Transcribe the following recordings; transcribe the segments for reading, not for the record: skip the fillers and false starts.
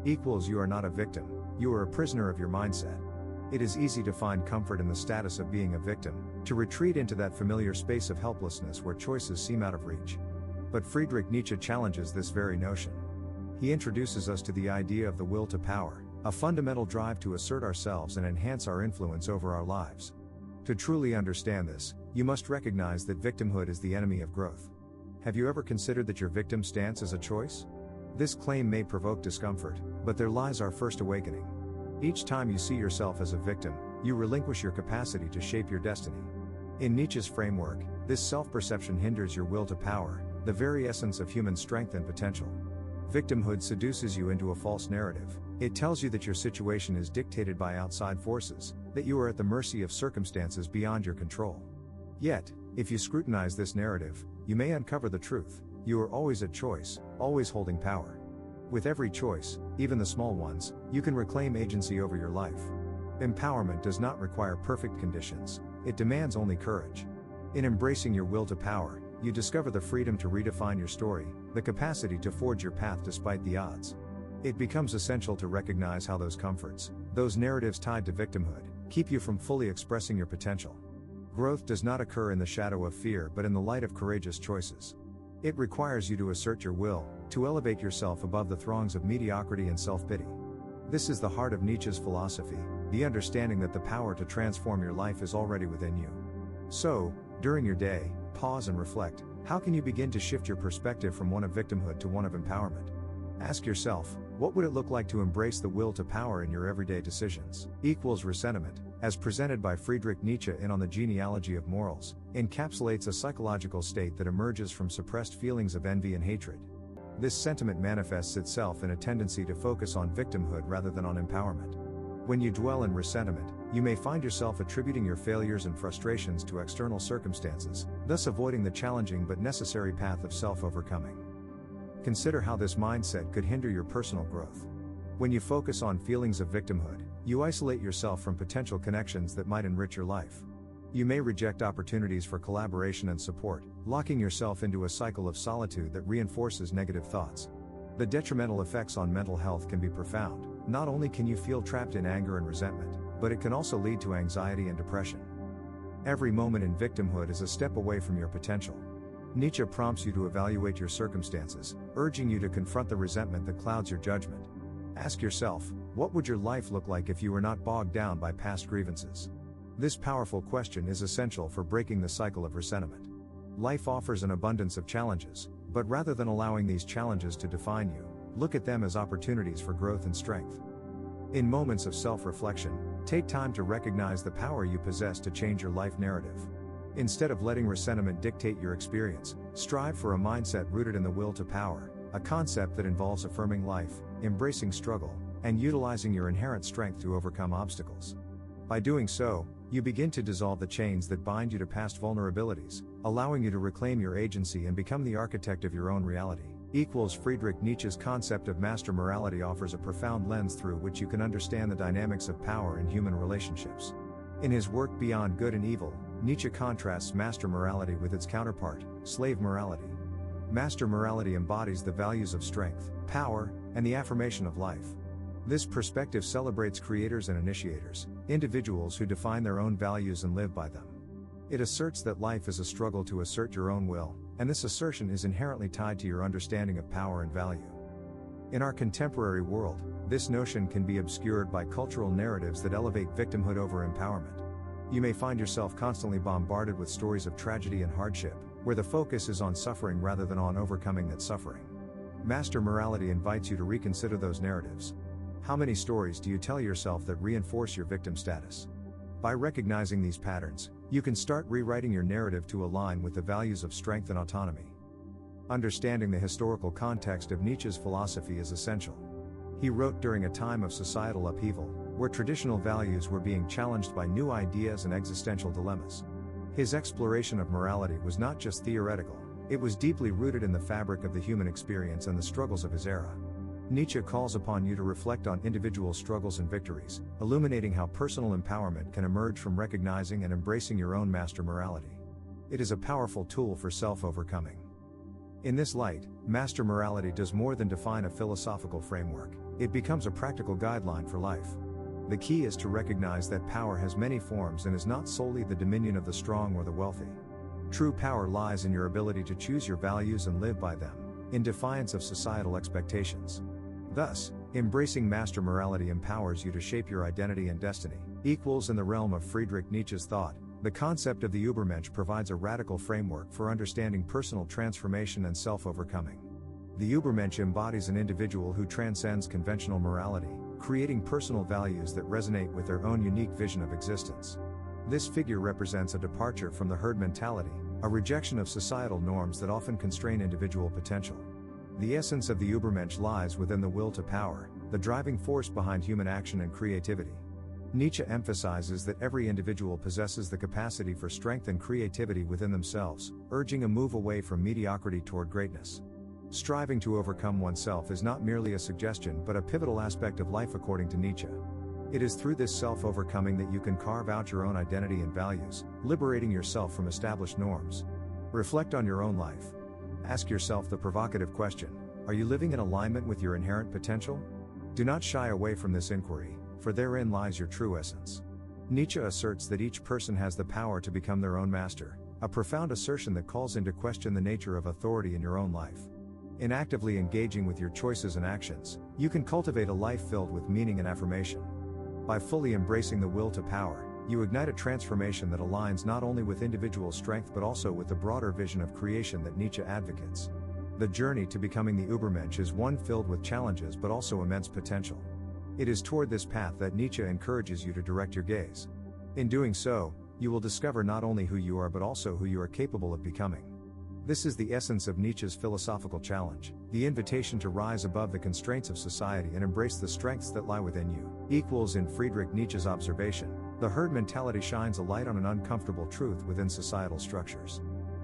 Equals you are not a victim, you are a prisoner of your mindset. It is easy to find comfort in the status of being a victim, to retreat into that familiar space of helplessness where choices seem out of reach. But Friedrich Nietzsche challenges this very notion. He introduces us to the idea of the will to power, a fundamental drive to assert ourselves and enhance our influence over our lives. To truly understand this, you must recognize that victimhood is the enemy of growth. Have you ever considered that your victim stance is a choice? This claim may provoke discomfort, but there lies our first awakening. Each time you see yourself as a victim, you relinquish your capacity to shape your destiny. In Nietzsche's framework, this self-perception hinders your will to power, the very essence of human strength and potential. Victimhood seduces you into a false narrative. It tells you that your situation is dictated by outside forces, that you are at the mercy of circumstances beyond your control. Yet, if you scrutinize this narrative, you may uncover the truth. You are always at choice, always holding power. With every choice, even the small ones, you can reclaim agency over your life. Empowerment does not require perfect conditions, it demands only courage. In embracing your will to power, you discover the freedom to redefine your story, the capacity to forge your path despite the odds. It becomes essential to recognize how those comforts, those narratives tied to victimhood, keep you from fully expressing your potential. Growth does not occur in the shadow of fear but in the light of courageous choices. It requires you to assert your will, to elevate yourself above the throngs of mediocrity and self-pity. This is the heart of Nietzsche's philosophy, the understanding that the power to transform your life is already within you. So, during your day, pause and reflect. How can you begin to shift your perspective from one of victimhood to one of empowerment? Ask yourself, what would it look like to embrace the will to power in your everyday decisions? Ressentiment, as presented by Friedrich Nietzsche in On the Genealogy of Morals, encapsulates a psychological state that emerges from suppressed feelings of envy and hatred. This sentiment manifests itself in a tendency to focus on victimhood rather than on empowerment. When you dwell in ressentiment, you may find yourself attributing your failures and frustrations to external circumstances, thus avoiding the challenging but necessary path of self-overcoming. Consider how this mindset could hinder your personal growth. When you focus on feelings of victimhood, you isolate yourself from potential connections that might enrich your life. You may reject opportunities for collaboration and support, locking yourself into a cycle of solitude that reinforces negative thoughts. The detrimental effects on mental health can be profound. Not only can you feel trapped in anger and resentment, but it can also lead to anxiety and depression. Every moment in victimhood is a step away from your potential. Nietzsche prompts you to evaluate your circumstances, urging you to confront the resentment that clouds your judgment. Ask yourself, what would your life look like if you were not bogged down by past grievances? This powerful question is essential for breaking the cycle of ressentiment. Life offers an abundance of challenges, but rather than allowing these challenges to define you, look at them as opportunities for growth and strength. In moments of self-reflection, take time to recognize the power you possess to change your life narrative. Instead of letting ressentiment dictate your experience, strive for a mindset rooted in the will to power, a concept that involves affirming life, embracing struggle, and utilizing your inherent strength to overcome obstacles. By doing so, you begin to dissolve the chains that bind you to past vulnerabilities, allowing you to reclaim your agency and become the architect of your own reality. Friedrich Nietzsche's concept of master morality offers a profound lens through which you can understand the dynamics of power in human relationships. In his work Beyond Good and Evil, Nietzsche contrasts master morality with its counterpart, slave morality. Master morality embodies the values of strength, power, and the affirmation of life. This perspective celebrates creators and initiators, individuals who define their own values and live by them. It asserts that life is a struggle to assert your own will, and this assertion is inherently tied to your understanding of power and value. In our contemporary world, this notion can be obscured by cultural narratives that elevate victimhood over empowerment. You may find yourself constantly bombarded with stories of tragedy and hardship, where the focus is on suffering rather than on overcoming that suffering. Master morality invites you to reconsider those narratives. How many stories do you tell yourself that reinforce your victim status? By recognizing these patterns, you can start rewriting your narrative to align with the values of strength and autonomy. Understanding the historical context of Nietzsche's philosophy is essential. He wrote during a time of societal upheaval, where traditional values were being challenged by new ideas and existential dilemmas. His exploration of morality was not just theoretical, it was deeply rooted in the fabric of the human experience and the struggles of his era. Nietzsche calls upon you to reflect on individual struggles and victories, illuminating how personal empowerment can emerge from recognizing and embracing your own master morality. It is a powerful tool for self-overcoming. In this light, master morality does more than define a philosophical framework, it becomes a practical guideline for life. The key is to recognize that power has many forms and is not solely the dominion of the strong or the wealthy. True power lies in your ability to choose your values and live by them, in defiance of societal expectations. Thus, embracing master morality empowers you to shape your identity and destiny. In the realm of Friedrich Nietzsche's thought, the concept of the Übermensch provides a radical framework for understanding personal transformation and self-overcoming. The Übermensch embodies an individual who transcends conventional morality, creating personal values that resonate with their own unique vision of existence. This figure represents a departure from the herd mentality, a rejection of societal norms that often constrain individual potential. The essence of the Übermensch lies within the will to power, the driving force behind human action and creativity. Nietzsche emphasizes that every individual possesses the capacity for strength and creativity within themselves, urging a move away from mediocrity toward greatness. Striving to overcome oneself is not merely a suggestion but a pivotal aspect of life according to Nietzsche. It is through this self-overcoming that you can carve out your own identity and values, liberating yourself from established norms. Reflect on your own life. Ask yourself the provocative question: are you living in alignment with your inherent potential? Do not shy away from this inquiry, for therein lies your true essence. Nietzsche asserts that each person has the power to become their own master, a profound assertion that calls into question the nature of authority in your own life. In actively engaging with your choices and actions, you can cultivate a life filled with meaning and affirmation. By fully embracing the will to power, you ignite a transformation that aligns not only with individual strength but also with the broader vision of creation that Nietzsche advocates. The journey to becoming the Übermensch is one filled with challenges but also immense potential. It is toward this path that Nietzsche encourages you to direct your gaze. In doing so, you will discover not only who you are but also who you are capable of becoming. This is the essence of Nietzsche's philosophical challenge, the invitation to rise above the constraints of society and embrace the strengths that lie within you. In Friedrich Nietzsche's observation, the herd mentality shines a light on an uncomfortable truth within societal structures.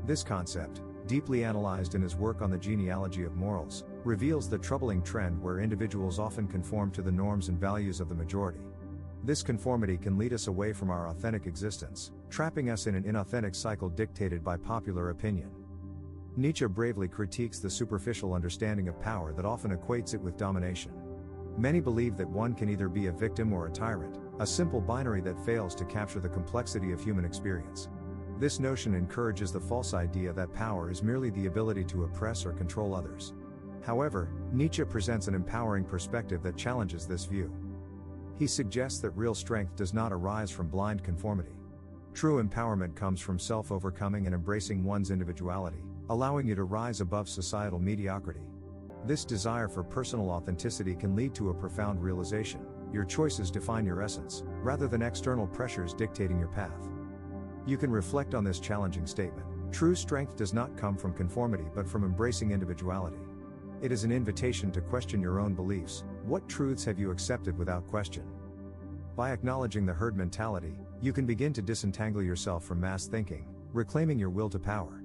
This concept, deeply analyzed in his work on the genealogy of morals, reveals the troubling trend where individuals often conform to the norms and values of the majority. This conformity can lead us away from our authentic existence, trapping us in an inauthentic cycle dictated by popular opinion. Nietzsche bravely critiques the superficial understanding of power that often equates it with domination. Many believe that one can either be a victim or a tyrant, a simple binary that fails to capture the complexity of human experience. This notion encourages the false idea that power is merely the ability to oppress or control others. However, Nietzsche presents an empowering perspective that challenges this view. He suggests that real strength does not arise from blind conformity. True empowerment comes from self-overcoming and embracing one's individuality, allowing you to rise above societal mediocrity. This desire for personal authenticity can lead to a profound realization: your choices define your essence, rather than external pressures dictating your path. You can reflect on this challenging statement: true strength does not come from conformity but from embracing individuality. It is an invitation to question your own beliefs. What truths have you accepted without question? By acknowledging the herd mentality, you can begin to disentangle yourself from mass thinking, reclaiming your will to power.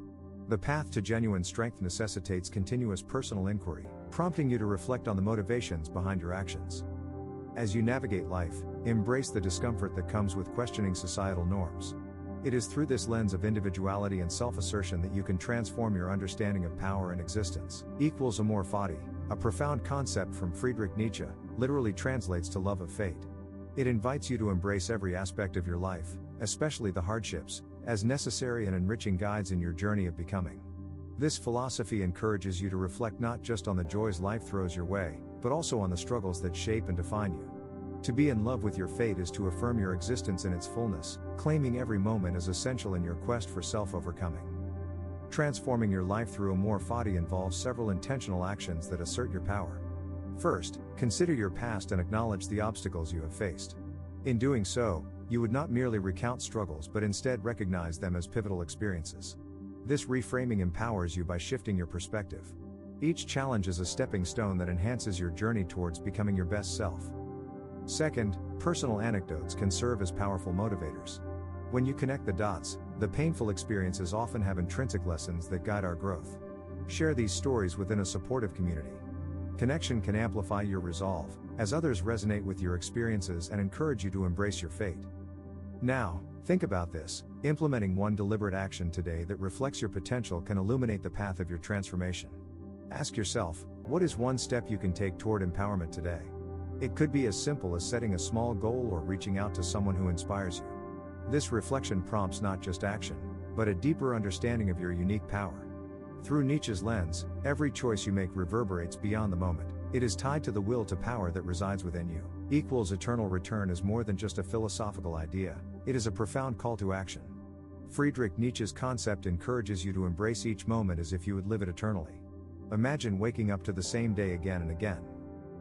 The path to genuine strength necessitates continuous personal inquiry, prompting you to reflect on the motivations behind your actions. As you navigate life, embrace the discomfort that comes with questioning societal norms. It is through this lens of individuality and self-assertion that you can transform your understanding of power and existence. Amor Fati, a profound concept from Friedrich Nietzsche, literally translates to love of fate. It invites you to embrace every aspect of your life, especially the hardships, as necessary and enriching guides in your journey of becoming. This philosophy encourages you to reflect not just on the joys life throws your way, but also on the struggles that shape and define you. To be in love with your fate is to affirm your existence in its fullness, claiming every moment as essential in your quest for self-overcoming. Transforming your life through Amor Fati involves several intentional actions that assert your power. First, consider your past and acknowledge the obstacles you have faced. In doing so, you would not merely recount struggles but instead recognize them as pivotal experiences. This reframing empowers you by shifting your perspective. Each challenge is a stepping stone that enhances your journey towards becoming your best self. Second, personal anecdotes can serve as powerful motivators. When you connect the dots, the painful experiences often have intrinsic lessons that guide our growth. Share these stories within a supportive community. Connection can amplify your resolve, as others resonate with your experiences and encourage you to embrace your fate. Now, Think about this: implementing one deliberate action today that reflects your potential can illuminate the path of your transformation. Ask yourself, what is one step you can take toward empowerment today? It could be as simple as setting a small goal or reaching out to someone who inspires you. This reflection prompts not just action, but a deeper understanding of your unique power. Through Nietzsche's lens, every choice you make reverberates beyond the moment. It is tied to the will to power that resides within you. Eternal return is more than just a philosophical idea, it is a profound call to action. Friedrich Nietzsche's concept encourages you to embrace each moment as if you would live it eternally. Imagine waking up to the same day again and again.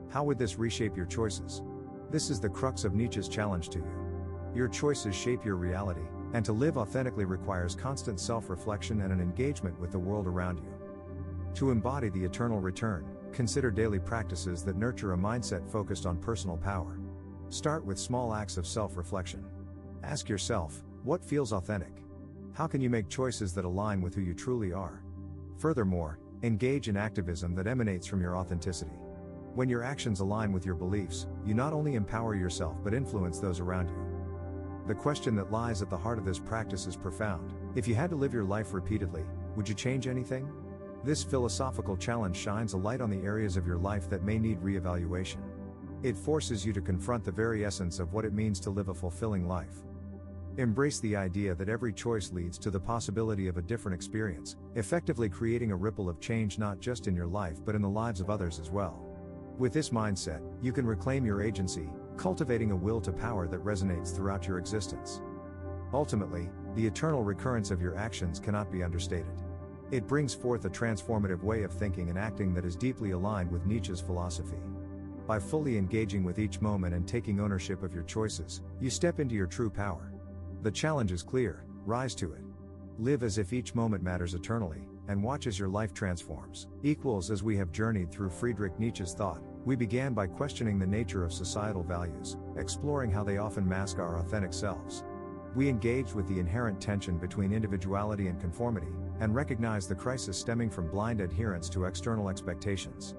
How would this reshape your choices? This is the crux of Nietzsche's challenge to you. Your choices shape your reality, and to live authentically requires constant self-reflection and an engagement with the world around you. To embody the eternal return, consider daily practices that nurture a mindset focused on personal power. Start with small acts of self-reflection. Ask yourself, what feels authentic? How can you make choices that align with who you truly are? Furthermore, engage in activism that emanates from your authenticity. When your actions align with your beliefs, you not only empower yourself but influence those around you. The question that lies at the heart of this practice is profound. If you had to live your life repeatedly, would you change anything? This philosophical challenge shines a light on the areas of your life that may need re-evaluation. It forces you to confront the very essence of what it means to live a fulfilling life. Embrace the idea that every choice leads to the possibility of a different experience, effectively creating a ripple of change not just in your life but in the lives of others as well. With this mindset, you can reclaim your agency, cultivating a will to power that resonates throughout your existence. Ultimately, the eternal recurrence of your actions cannot be understated. It brings forth a transformative way of thinking and acting that is deeply aligned with Nietzsche's philosophy. By fully engaging with each moment and taking ownership of your choices, you step into your true power. The challenge is clear: rise to it. Live as if each moment matters eternally, and watch as your life transforms. As we have journeyed through Friedrich Nietzsche's thought, we began by questioning the nature of societal values, exploring how they often mask our authentic selves. We engaged with the inherent tension between individuality and conformity, and recognized the crisis stemming from blind adherence to external expectations.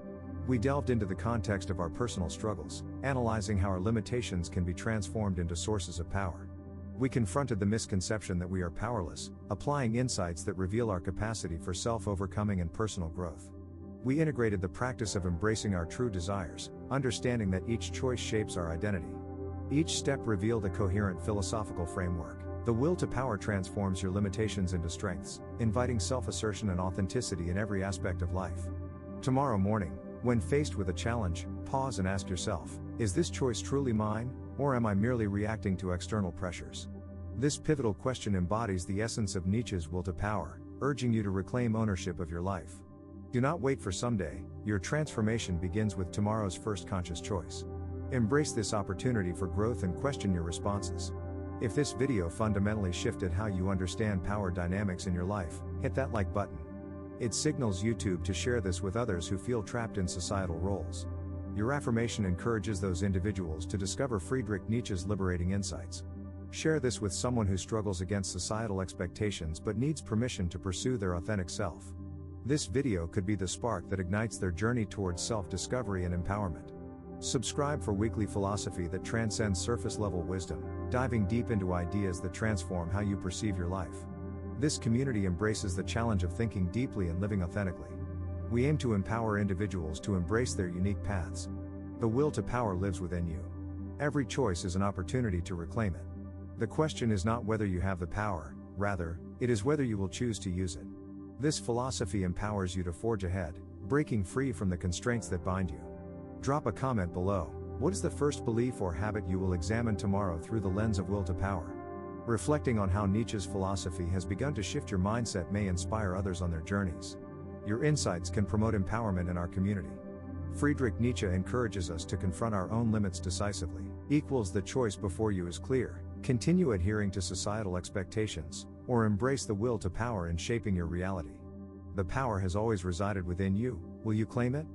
We delved into the context of our personal struggles, analyzing how our limitations can be transformed into sources of power. We confronted the misconception that we are powerless, applying insights that reveal our capacity for self-overcoming and personal growth. We integrated the practice of embracing our true desires, understanding that each choice shapes our identity. Each step revealed a coherent philosophical framework. The will to power transforms your limitations into strengths, inviting self-assertion and authenticity in every aspect of life. Tomorrow morning, when faced with a challenge, pause and ask yourself, is this choice truly mine, or am I merely reacting to external pressures? This pivotal question embodies the essence of Nietzsche's will to power, urging you to reclaim ownership of your life. Do not wait for someday, your transformation begins with tomorrow's first conscious choice. Embrace this opportunity for growth and question your responses. If this video fundamentally shifted how you understand power dynamics in your life, hit that like button. It signals YouTube to share this with others who feel trapped in societal roles. Your affirmation encourages those individuals to discover Friedrich Nietzsche's liberating insights. Share this with someone who struggles against societal expectations but needs permission to pursue their authentic self. This video could be the spark that ignites their journey towards self-discovery and empowerment. Subscribe for weekly philosophy that transcends surface-level wisdom, diving deep into ideas that transform how you perceive your life. This community embraces the challenge of thinking deeply and living authentically. We aim to empower individuals to embrace their unique paths. The will to power lives within you. Every choice is an opportunity to reclaim it. The question is not whether you have the power, rather, it is whether you will choose to use it. This philosophy empowers you to forge ahead, breaking free from the constraints that bind you. Drop a comment below. What is the first belief or habit you will examine tomorrow through the lens of will to power? Reflecting on how Nietzsche's philosophy has begun to shift your mindset may inspire others on their journeys. Your insights can promote empowerment in our community. Friedrich Nietzsche encourages us to confront our own limits decisively. The choice before you is clear: continue adhering to societal expectations, or embrace the will to power in shaping your reality. The power has always resided within you. Will you claim it?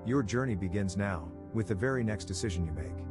Your journey begins now, with the very next decision you make.